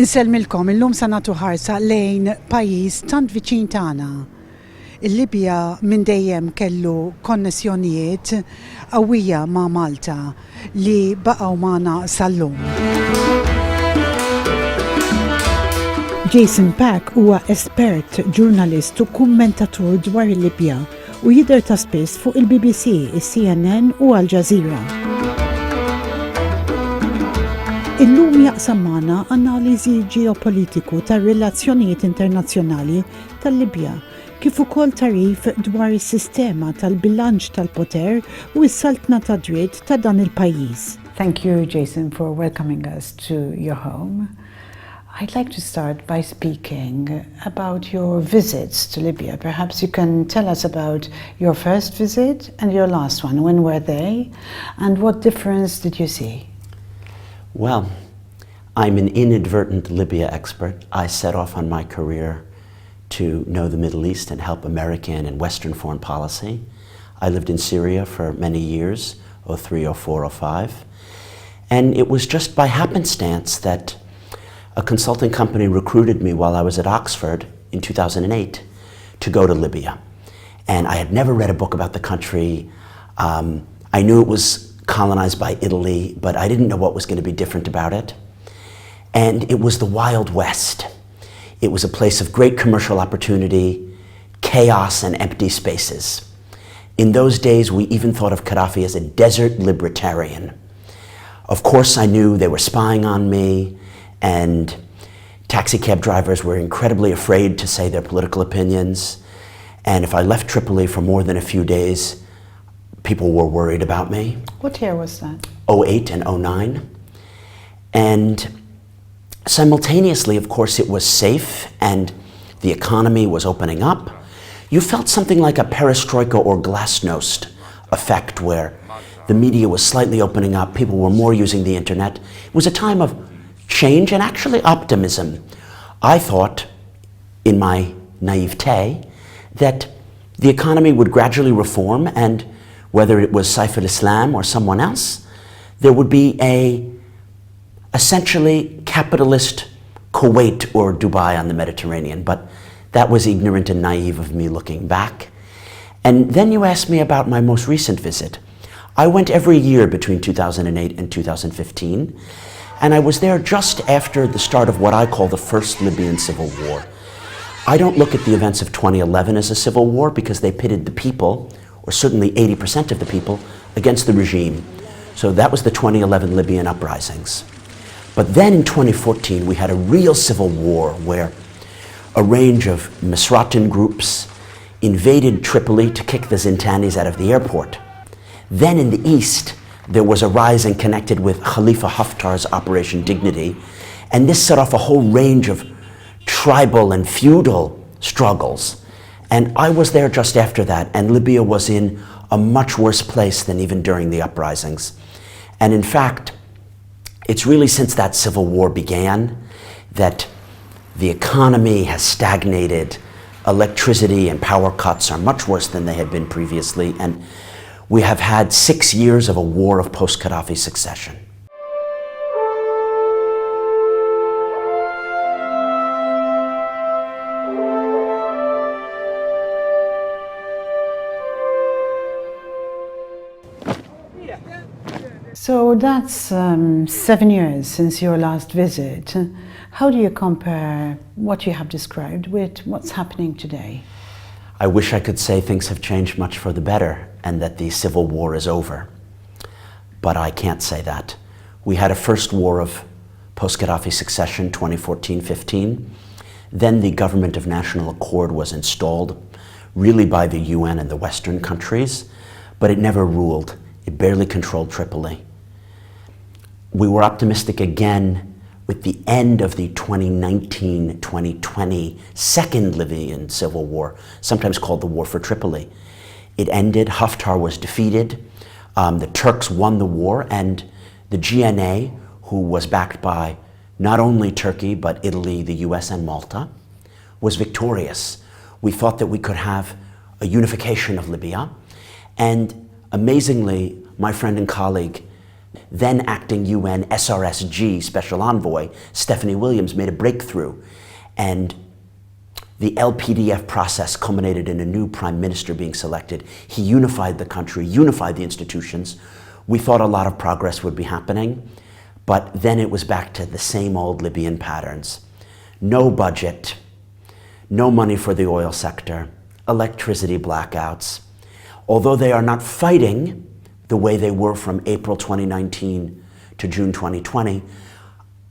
Inselmilkom, illum sa nagħtu ħarsa lejn pajjiż tant viċin tagħna. Il-Libja minn dejjem kellu konnessjonijiet qawwija ma' Malta li baqgħu magħna sal-lum. Jason Pack huwa espert, ġurnalist u kummentatur dwar il-Libja u jidher ta' spiss fuq il-BBC, il-CNN u Al Jazeera. Illum jaqsam magħna analiżi ġeopolitiku tar-relazzjonijiet internazzjonali tal-Libja, kif ukoll tarif dwar is-sistema tal-bilanċ tal-poter u s-saltna ta' dritt ta' dan il-pajjiż. Thank you, Jason, for welcoming us to your home. I'd like to start by speaking about your visits to Libya. Perhaps you can tell us about your first visit and your last one. When were they? And what difference did you see? Well, I'm an inadvertent Libya expert. I set off on my career to know the Middle East and help American and Western foreign policy. I lived in Syria for many years, 03, 04, 05. And it was just by happenstance that a consulting company recruited me while I was at Oxford in 2008 to go to Libya. And I had never read a book about the country. I knew it was colonized by Italy, but I didn't know what was going to be different about it. And it was the Wild West. It was a place of great commercial opportunity, chaos, and empty spaces. In those days, we even thought of Gaddafi as a desert libertarian. Of course, I knew they were spying on me, and taxi cab drivers were incredibly afraid to say their political opinions. And if I left Tripoli for more than a few days, people were worried about me. What year was that? 08 and 09. And simultaneously, of course, it was safe and the economy was opening up. You felt something like a perestroika or glasnost effect where the media was slightly opening up, people were more using the internet. It was a time of change and actually optimism. I thought, in my naivete, that the economy would gradually reform, and whether it was Saif al-Islam or someone else, there would be a essentially capitalist Kuwait or Dubai on the Mediterranean. But that was ignorant and naive of me looking back. And then you asked me about my most recent visit. I went every year between 2008 and 2015, and I was there just after the start of what I call the first Libyan civil war. I don't look at the events of 2011 as a civil war because they pitted the people, or certainly 80% of the people, against the regime. So that was the 2011 Libyan uprisings. But then in 2014, we had a real civil war where a range of Misratan groups invaded Tripoli to kick the Zintanis out of the airport. Then in the east, there was a rising connected with Khalifa Haftar's Operation Dignity, and this set off a whole range of tribal and feudal struggles. And I was there just after that, and Libya was in a much worse place than even during the uprisings. And in fact, it's really since that civil war began that the economy has stagnated, electricity and power cuts are much worse than they had been previously, and we have had 6 years of a war of post-Gaddafi succession. So that's 7 years since your last visit. How do you compare what you have described with what's happening today? I wish I could say things have changed much for the better and that the civil war is over. But I can't say that. We had a first war of post-Gaddafi succession, 2014-15. Then the government of national accord was installed, really by the UN and the Western countries, but it never ruled. It barely controlled Tripoli. We were optimistic again with the end of the 2019-2020 second Libyan civil war, sometimes called the War for Tripoli. It ended, Haftar was defeated, the Turks won the war, and the GNA, who was backed by not only Turkey, but Italy, the US, and Malta, was victorious. We thought that we could have a unification of Libya, and amazingly, my friend and colleague Then acting UN SRSG Special Envoy Stephanie Williams made a breakthrough, and the LPDF process culminated in a new prime minister being selected. He unified the country, unified the institutions. We thought a lot of progress would be happening, but then it was back to the same old Libyan patterns. No budget, no money for the oil sector, electricity blackouts. Although they are not fighting the way they were from April 2019 to June 2020,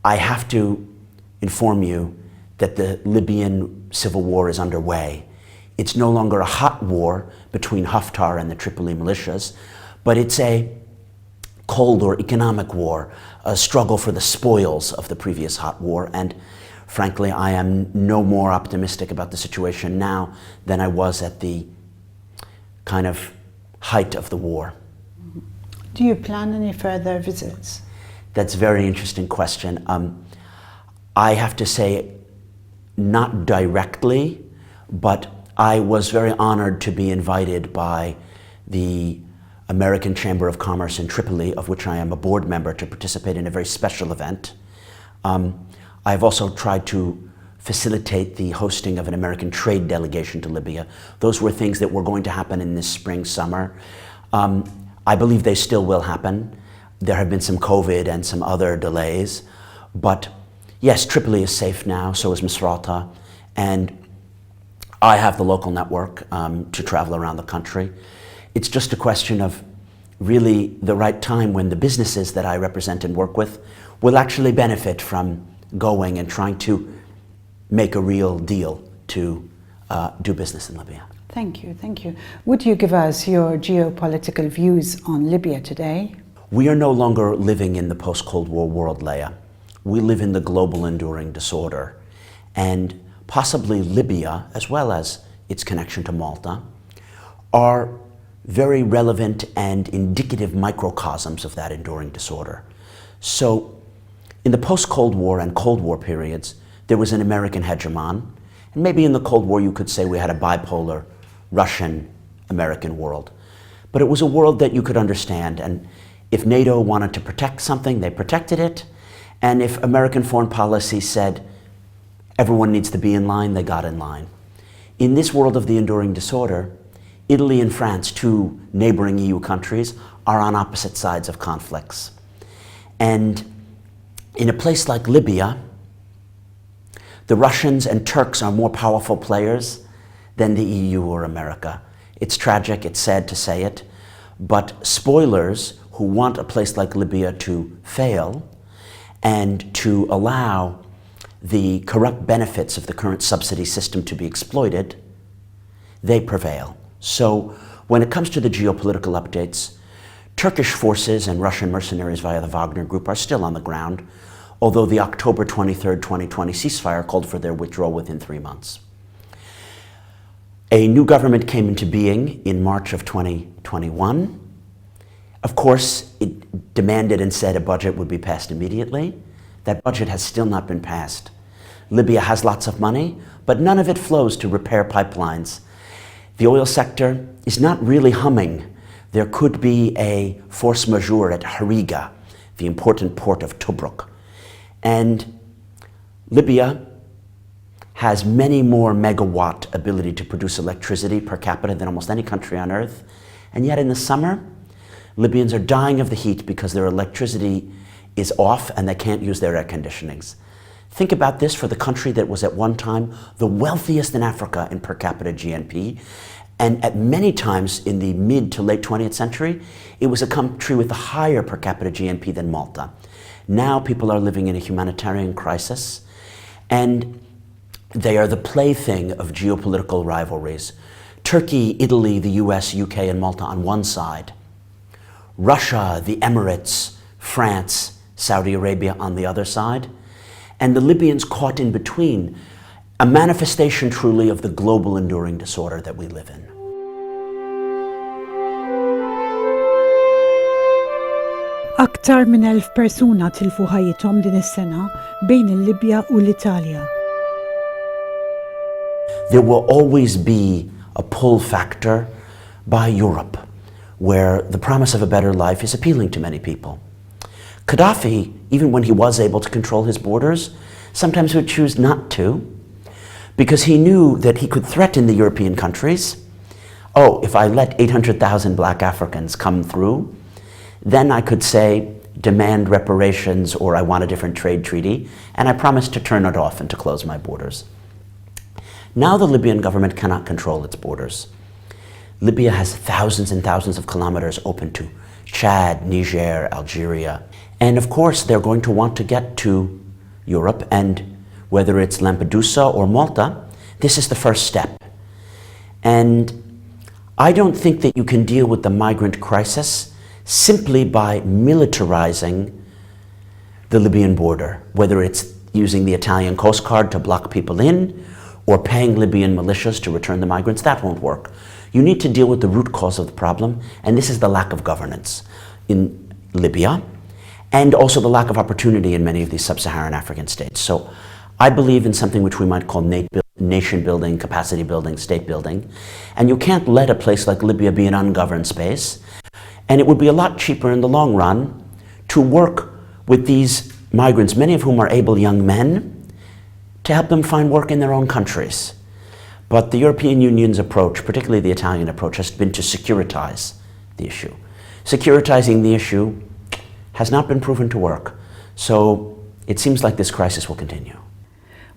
I have to inform you that the Libyan civil war is underway. It's no longer a hot war between Haftar and the Tripoli militias, but it's a cold or economic war, a struggle for the spoils of the previous hot war. And frankly, I am no more optimistic about the situation now than I was at the kind of height of the war. Do you plan any further visits? That's a very interesting question. I have to say, not directly, but I was very honored to be invited by the American Chamber of Commerce in Tripoli, of which I am a board member, to participate in a very special event. I've also tried to facilitate the hosting of an American trade delegation to Libya. Those were things that were going to happen in this spring, summer. I believe they still will happen. There have been some COVID and some other delays, but yes, Tripoli is safe now, so is Misrata, and I have the local network to travel around the country. It's just a question of really the right time when the businesses that I represent and work with will actually benefit from going and trying to make a real deal to do business in Libya. Thank you, thank you. Would you give us your geopolitical views on Libya today? We are no longer living in the post-Cold War world, Leah. We live in the global enduring disorder. And possibly Libya, as well as its connection to Malta, are very relevant and indicative microcosms of that enduring disorder. So in the post-Cold War and Cold War periods, there was an American hegemon. And maybe in the Cold War you could say we had a bipolar Russian-American world. But it was a world that you could understand. And if NATO wanted to protect something, they protected it. And if American foreign policy said everyone needs to be in line, they got in line. In this world of the enduring disorder, Italy and France, two neighboring EU countries, are on opposite sides of conflicts. And in a place like Libya, the Russians and Turks are more powerful players than the EU or America. It's tragic, it's sad to say it, but spoilers who want a place like Libya to fail and to allow the corrupt benefits of the current subsidy system to be exploited, they prevail. So when it comes to the geopolitical updates, Turkish forces and Russian mercenaries via the Wagner Group are still on the ground, although the October 23rd, 2020 ceasefire called for their withdrawal within 3 months. A new government came into being in March of 2021. Of course, it demanded and said a budget would be passed immediately. That budget has still not been passed. Libya has lots of money, but none of it flows to repair pipelines. The oil sector is not really humming. There could be a force majeure at Hariga, the important port of Tobruk. And Libya has many more megawatt ability to produce electricity per capita than almost any country on earth. And yet in the summer, Libyans are dying of the heat because their electricity is off and they can't use their air conditionings. Think about this for the country that was at one time the wealthiest in Africa in per capita GNP. And at many times in the mid to late 20th century, it was a country with a higher per capita GNP than Malta. Now people are living in a humanitarian crisis, and they are the plaything of geopolitical rivalries. Turkey, Italy, the US, UK, and Malta on one side. Russia, the Emirates, France, Saudi Arabia on the other side. And the Libyans caught in between, a manifestation truly of the global enduring disorder that we live in. Aktar minn 1000 persuna tilfu ħajjithom din is-sena bejn il-Libja u l-Italja. There will always be a pull factor by Europe, where the promise of a better life is appealing to many people. Gaddafi, even when he was able to control his borders, sometimes would choose not to, because he knew that he could threaten the European countries. Oh, if I let 800,000 black Africans come through, then I could say, demand reparations, or I want a different trade treaty, and I promise to turn it off and to close my borders. Now the Libyan government cannot control its borders. Libya has thousands and thousands of kilometers open to Chad, Niger, Algeria. And of course, they're going to want to get to Europe, and whether it's Lampedusa or Malta, this is the first step. And I don't think that you can deal with the migrant crisis simply by militarizing the Libyan border, whether it's using the Italian Coast Guard to block people in or paying Libyan militias to return the migrants. That won't work. You need to deal with the root cause of the problem, and this is the lack of governance in Libya, and also the lack of opportunity in many of these sub-Saharan African states. So I believe in something which we might call nation building, capacity building, state building, and you can't let a place like Libya be an ungoverned space, and it would be a lot cheaper in the long run to work with these migrants, many of whom are able young men, to help them find work in their own countries. But the European Union's approach, particularly the Italian approach, has been to securitize the issue. Securitizing the issue has not been proven to work. So it seems like this crisis will continue.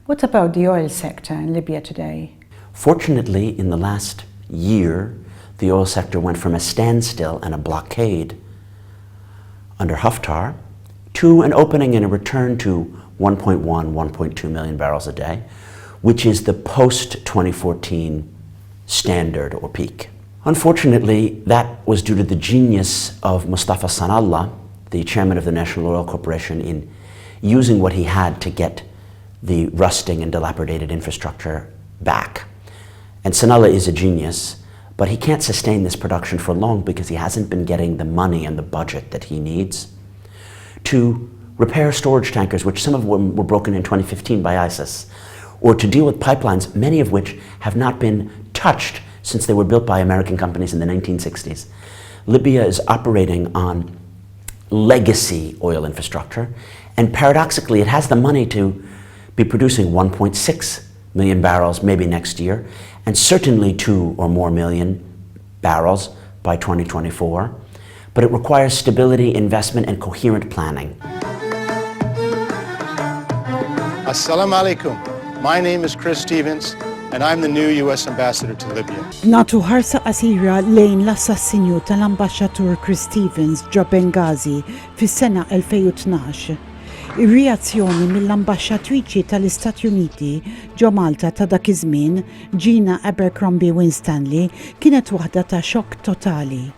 What about the oil sector in Libya today? Fortunately, in the last year, the oil sector went from a standstill and a blockade under Haftar to an opening and a return to 1.1, 1.2 million barrels a day, which is the post-2014 standard or peak. Unfortunately, that was due to the genius of Mustafa Sanallah, the chairman of the National Oil Corporation, in using what he had to get the rusting and dilapidated infrastructure back. And Sanallah is a genius, but he can't sustain this production for long because he hasn't been getting the money and the budget that he needs to repair storage tankers, which some of them were broken in 2015 by ISIS, or to deal with pipelines, many of which have not been touched since they were built by American companies in the 1960s. Libya is operating on legacy oil infrastructure, and paradoxically, it has the money to be producing 1.6 million barrels maybe next year, and certainly 2 or more million barrels by 2024. But it requires stability, investment, and coherent planning. Assalamu alaikum. My name is Chris Stevens, and I'm the new U.S. Ambassador to Libya. Natu ħarsa qasira lejn l-assassinju tal-Ambaxxatur Chris Stevens ġo Benghazi fis-sena 2012. Ir-reazzjoni mill-Ambaxxatriċi tal-Istati Uniti ġo Malta ta' dak iż-żmien, Gina Abercrombie Winstanley, kienet waħda ta' xokk totali.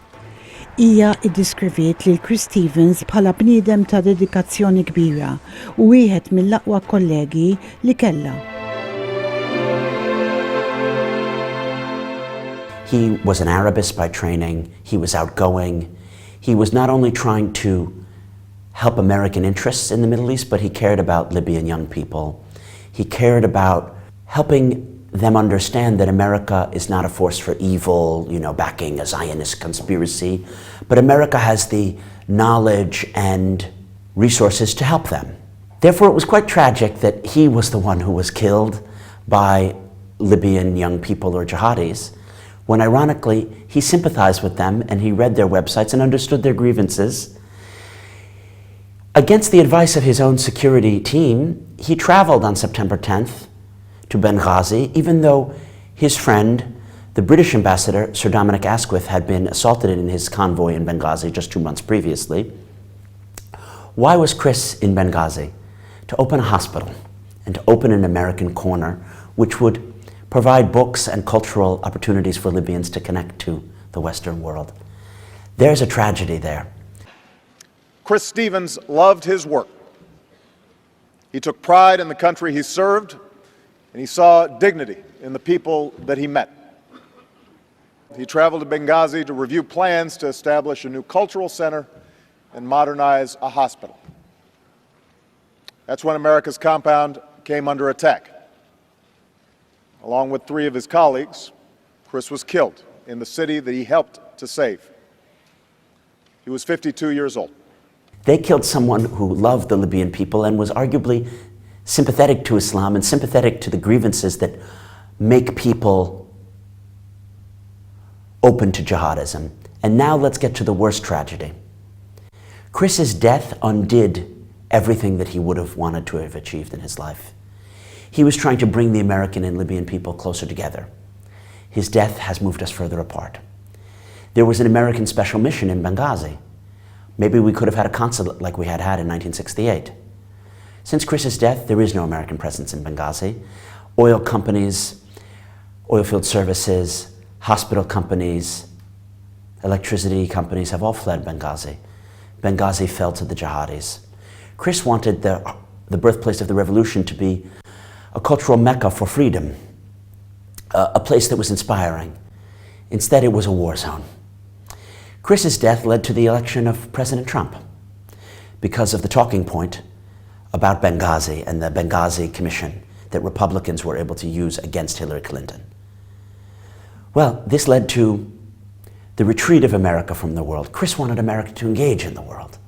Hija iddeskriviet lil Chris Stevens bħala bniedem ta' dedikazzjoni kbira u wieħed mill-aqwa kollegi li kellha. He was an Arabist by training. He was outgoing. He was not only trying to help American interests in the Middle East, but he cared about Libyan young people. He cared about helping them understand that America is not a force for evil, backing a Zionist conspiracy, but America has the knowledge and resources to help them. Therefore, it was quite tragic that he was the one who was killed by Libyan young people or jihadis, when ironically, he sympathized with them and he read their websites and understood their grievances. Against the advice of his own security team, he traveled on September 10th to Benghazi, even though his friend, the British ambassador, Sir Dominic Asquith, had been assaulted in his convoy in Benghazi just 2 months previously. Why was Chris in Benghazi? To open a hospital and to open an American corner, which would provide books and cultural opportunities for Libyans to connect to the Western world. There's a tragedy there. Chris Stevens loved his work. He took pride in the country he served, and he saw dignity in the people that he met. He traveled to Benghazi to review plans to establish a new cultural center and modernize a hospital. That's when America's compound came under attack. Along with 3 of his colleagues, Chris was killed in the city that he helped to save. He was 52 years old. They killed someone who loved the Libyan people and was arguably sympathetic to Islam and sympathetic to the grievances that make people open to jihadism. And now let's get to the worst tragedy. Chris's death undid everything that he would have wanted to have achieved in his life. He was trying to bring the American and Libyan people closer together. His death has moved us further apart. There was an American special mission in Benghazi. Maybe we could have had a consulate like we had in 1968. Since Chris's death, there is no American presence in Benghazi. Oil companies, oilfield services, hospital companies, electricity companies have all fled Benghazi. Benghazi fell to the jihadis. Chris wanted the birthplace of the revolution to be a cultural mecca for freedom, a place that was inspiring. Instead, it was a war zone. Chris's death led to the election of President Trump because of the talking point about Benghazi and the Benghazi Commission that Republicans were able to use against Hillary Clinton. Well, this led to the retreat of America from the world. Chris wanted America to engage in the world.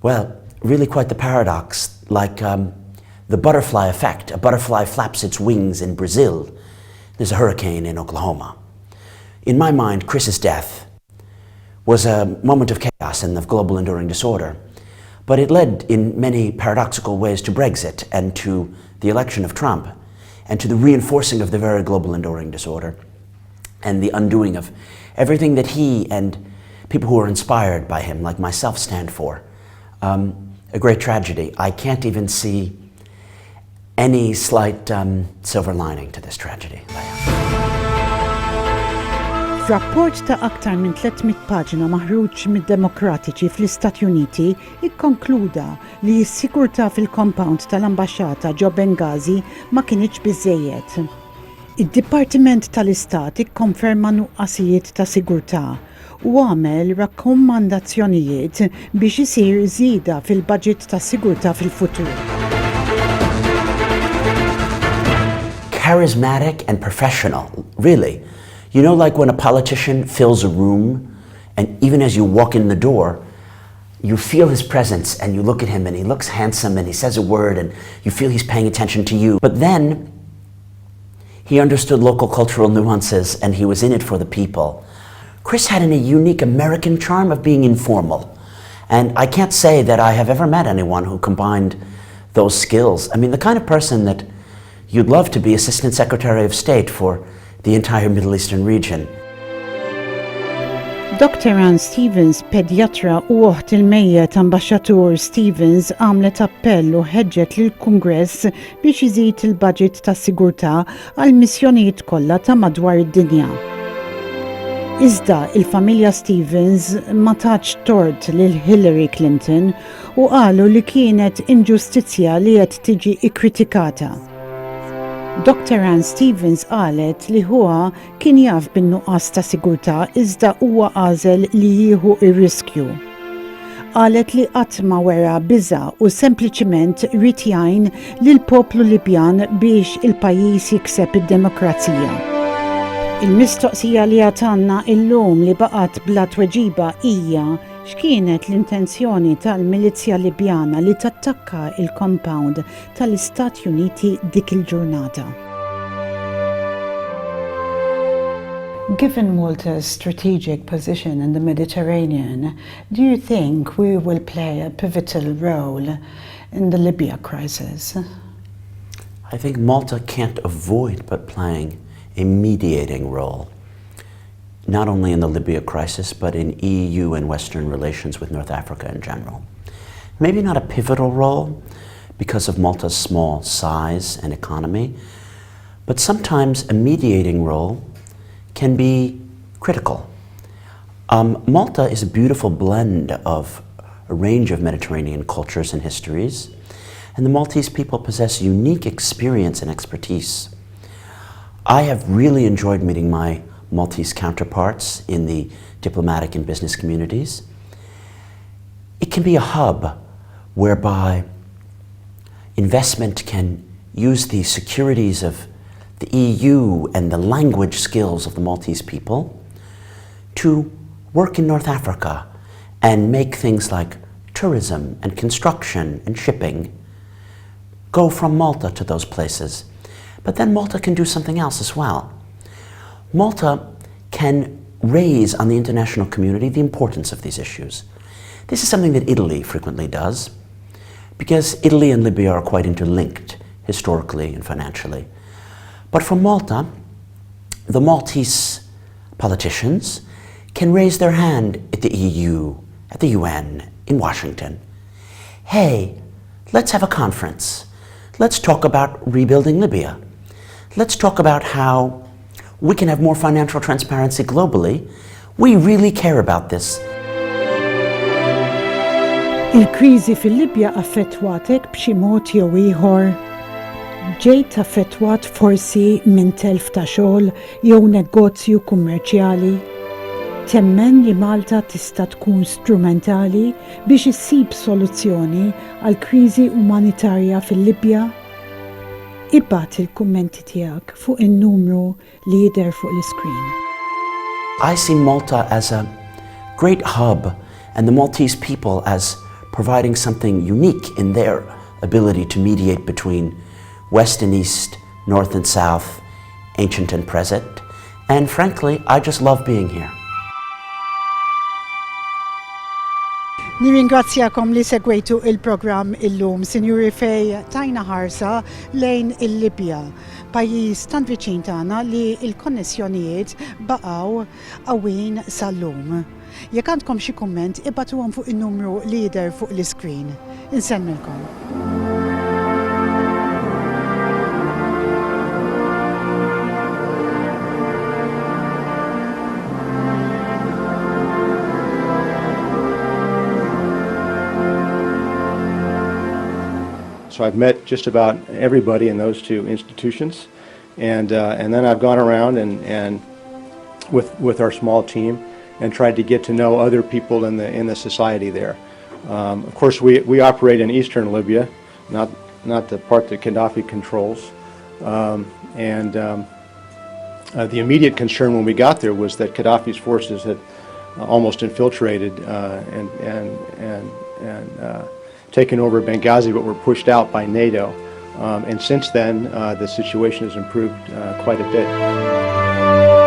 Well, really quite the paradox, like the butterfly effect. A butterfly flaps its wings in Brazil. There's a hurricane in Oklahoma. In my mind, Chris's death was a moment of chaos and of global enduring disorder. But it led in many paradoxical ways to Brexit and to the election of Trump and to the reinforcing of the very global enduring disorder and the undoing of everything that he and people who are inspired by him, like myself, stand for. A great tragedy. I can't even see any slight silver lining to this tragedy. F'rapport ta' aktar minn 300 paġna maħruġ mid-Demokratiċi fl-Istati Uniti ikkonkluda li s-sigurtà fil-compound tal-ambaxxata ġo Benghazi ma kienx biżżejjed. Id-Dipartiment tal-Istat ikkonferma nuqqasijiet ta' sigurtà u għamel rakkomandazzjonijiet biex isir żieda fil-budget ta' sigurtà fil-futur. Charismatic and professional, really. You know, like when a politician fills a room, and even as you walk in the door, you feel his presence and you look at him and he looks handsome and he says a word and you feel he's paying attention to you. But then he understood local cultural nuances and he was in it for the people. Chris had a unique American charm of being informal. And I can't say that I have ever met anyone who combined those skills. I mean, the kind of person that you'd love to be Assistant Secretary of State for the entire Middle Eastern region. Dr. Ann Stevens, pedjatra u uħt il-mejjet Ambaxxatur Stevens għamlet appell u ħeġġet lill-Kungress biex iżid il-budget tas-sigurtà għal missjonijiet kollha ta' madwar id-dinja. Iżda il-familja Stevens ma tatx tort lil Hillary Clinton u qalu li kienet inġustizzja li qed tiġi ikkritikata. Dr. Ann Stevens qalet li huwa kien jaf bin-nuqqas ta' sigurtà iżda huwa għażel li jieħu r-riskju. Qalet li qatt ma wera biża' u sempliċiment rid jgħin lill-poplu Libjan biex il-pajjiż jikseb id-demokrazija. Il-mistoqsija li għatanna illum li baqgħet bla tweġiba hija x'kienet l-intenzjoni tal-Milizja Libjana li tattakka il-compound tal-Istati Uniti dik il-ġurnata. Given Malta's strategic position in the Mediterranean, do you think we will play a pivotal role in the Libya crisis? I think Malta can't avoid but playing a mediating role, not only in the Libya crisis, but in EU and Western relations with North Africa in general. Maybe not a pivotal role because of Malta's small size and economy, but sometimes a mediating role can be critical. Malta is a beautiful blend of a range of Mediterranean cultures and histories, and the Maltese people possess unique experience and expertise. I have really enjoyed meeting my Maltese counterparts in the diplomatic and business communities. It can be a hub whereby investment can use the securities of the EU and the language skills of the Maltese people to work in North Africa and make things like tourism and construction and shipping go from Malta to those places. But then Malta can do something else as well. Malta can raise on the international community the importance of these issues. This is something that Italy frequently does, because Italy and Libya are quite interlinked historically and financially. But for Malta, the Maltese politicians can raise their hand at the EU, at the UN, in Washington. Hey, let's have a conference. Let's talk about rebuilding Libya. Let's talk about how we can have more financial transparency globally. We really care about this. Il-kriżi fil-Libja affettwatek b'xi mod jew ieħor? Ġejt affettwat forsi minn telf ta' xogħol jew negozju kummerċjali? Temmen li Malta tista' tkun strumentali biex issib soluzzjoni għal kriżi umanitarja fil-Libja? Ibbat il-kummenti tiegħek fuq in-numru li jidher fuq l-iskrin. I see Malta as a great hub and the Maltese people as providing something unique in their ability to mediate between West and East, North and South, ancient and present. And frankly, I just love being here. Nirringrazzjakom li segwejtu il-programm illum, Sinjuri, fej tajna ħarsa lejn il-Libja, pajjiż tant viċin tagħna li l-konnessjonijiet baqgħu qawwin sal-lum. Jekk għandkom xi kumment, ibatuhom fuq in-numru li jidher fuq l-iskrin. Insemmilkom. So I've met just about everybody in those two institutions, and then I've gone around and with our small team and tried to get to know other people in the society there. Of course, we operate in eastern Libya, not the part that Gaddafi controls, and the immediate concern when we got there was that Gaddafi's forces had almost infiltrated and taken over Benghazi, but were pushed out by NATO. And since then, the situation has improved quite a bit.